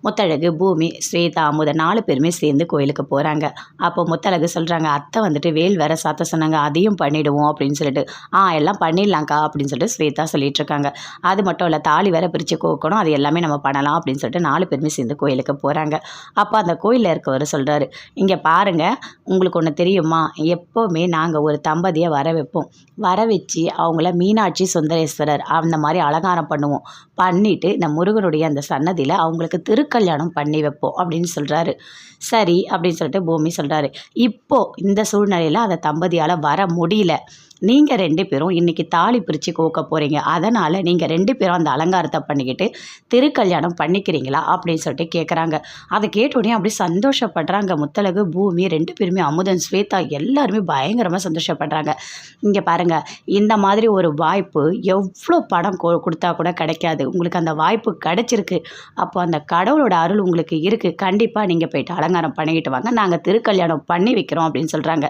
முத்தழகு, பூமி, ஸ்வேதா, அமுதன் 4 பேருமே சேர்ந்து கோயிலுக்கு போகிறாங்க. அப்போ முத்தழகு சொல்கிறாங்க, அத்தை வந்துட்டு வேல் வேற சாத்த சொன்னாங்க, அதையும் பண்ணிவிடுவோம் அப்படின்னு சொல்லிட்டு. எல்லாம் பண்ணிடலாங்க்கா அப்படின்னு சொல்லிட்டு ஸ்வேதா சொல்லிட்டு இருக்காங்க. அது மட்டும் இல்லை, தாலி வேற பிரித்து கோக்கணும், அது எல்லாமே நம்ம பண்ணலாம் அப்படின்னு சொல்லிட்டு 4 பேருமே சேர்ந்து கோயிலுக்கு போகிறாங்க. அப்போ அந்த கோயிலில் இருக்கவர் சொல்கிறாரு, இங்கே பாருங்கள், உங்களுக்கு ஒன்று தெரியுமா, எப்போவுமே நாங்கள் ஒரு தம்பதியை வர வைப்போம், வர வச்சு அவங்கள மீனாட்சி சுந்தரேஸ்வரர் அந்த மாதிரி அலங்காரம் பண்ணுவோம், பண்ணிவிட்டு இந்த முருகனுடைய அந்த சன்னதியில் அவங்களுக்கு திருக்கல்யாணம் பண்ணி வைப்போம் அப்படின்னு சொல்கிறாரு. சரி அப்படின்னு சொல்லிட்டு பூமி சொல்கிறாரு, இப்போது இந்த சூழ்நிலையில் அந்த தம்பதியால் வர முடியல, நீங்கள் 2 பேரும் இன்றைக்கி தாலி பிரித்து கோக்க போகிறீங்க, அதனால் நீங்கள் 2 பேரும் அந்த அலங்காரத்தை பண்ணிக்கிட்டு திருக்கல்யாணம் பண்ணிக்கிறீங்களா அப்படின்னு சொல்லிட்டு கேட்குறாங்க. அதை கேட்டோடனே அப்படி சந்தோஷப்படுறாங்க முத்தழகு, பூமி 2 பேருமே, அமுதன், ஸ்வேதா எல்லாருமே பயங்கரமாக சந்தோஷப்படுறாங்க. இங்கே பாருங்கள், இந்த மாதிரி ஒரு வாய்ப்பு எவ்வளோ பணம் கொடுத்தா கூட கிடைக்காது, உங்களுக்கு அந்த வாய்ப்பு கிடைச்சிருக்கு, அப்போ அந்த கடவுளோட அருள் உங்களுக்கு இருக்குது, கண்டிப்பாக நீங்கள் போயிட்டு அலங்காரம் பண்ணிக்கிட்டு வாங்க, நாங்கள் திருக்கல்யாணம் பண்ணி வைக்கிறோம் அப்படின்னு சொல்கிறாங்க.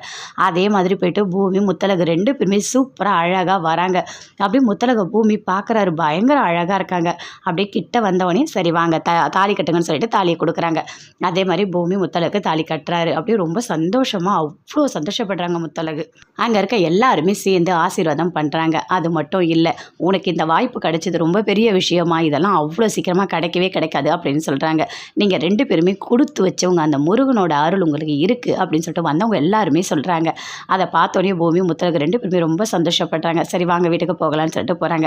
அதே மாதிரி போயிட்டு பூமி, முத்தழகு 2 பேருமே சூப்பராக அழகாக வராங்க. அப்படியே முத்தழகு பூமி பார்க்குறாரு, பயங்கர அழகாக இருக்காங்க. அப்படியே கிட்ட வந்தவொடனே சரி வாங்க தாலி கட்டுங்கன்னு சொல்லிட்டு தாலியை கொடுக்குறாங்க. அதே மாதிரி பூமி முத்தழகு தாலி கட்டுறாரு. அப்படியே ரொம்ப சந்தோஷமாக அவ்வளோ சந்தோஷப்படுறாங்க முத்தழகு. அங்கே இருக்க எல்லாருமே சேர்ந்து ஆசீர்வாதம் பண்ணுறாங்க. அது மட்டும் இல்லை, உனக்கு இந்த வாய்ப்பு கிடைச்சது ரொம்ப பெரிய விஷயமா, இதெல்லாம் அவ்வளோ சீக்கிரமாக கிடைக்கவே கிடைக்காது அப்படின்னு சொல்கிறாங்க. நீங்கள் 2 பேருமே கொடுத்து வச்சவங்க, அந்த முருகனோட அருள் உங்களுக்கு இருக்குது அப்படின்னு சொல்லிட்டு வந்தவங்க எல்லாருமே சொல்கிறாங்க. அதை பார்த்தோன்னே பூமி முத்தழகு 2 பேருமே ரொம்ப சந்தோஷப்படுறாங்க. சரி வாங்க வீட்டுக்கு போகலான்னு சொல்லிட்டு போகிறாங்க.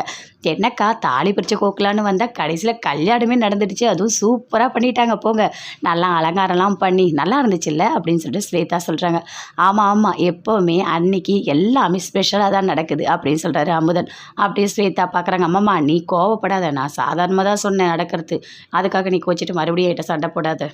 என்னக்கா தாலி பிரித்து கோக்கலான்னு வந்தால் கடைசியில் கல்யாணமே நடந்துடுச்சு, அதுவும் சூப்பராக பண்ணிட்டாங்க போங்க, நல்லா அலங்காரம்லாம் பண்ணி நல்லா இருந்துச்சுல்ல அப்படின்னு சொல்லிட்டு ஸ்வேதா சொல்கிறாங்க. ஆமாம், எப்போவுமே அன்னைக்கு எல்லாமே ஸ்பெஷலாக தான் நடக்குது அப்படின்னு சொல்கிறாரு அமுதன். அப்படியே ஸ்வேதா பார்க்குறாங்க. அம்மாம்மா நீ கோவப்படாத, நான் சாதாரணமாக தான் சொன்னேன் நடக்கிறது, அதுக்காக நீ கோச்சிட்டு மறுபடியும் என்கிட்ட சண்டை போடாத.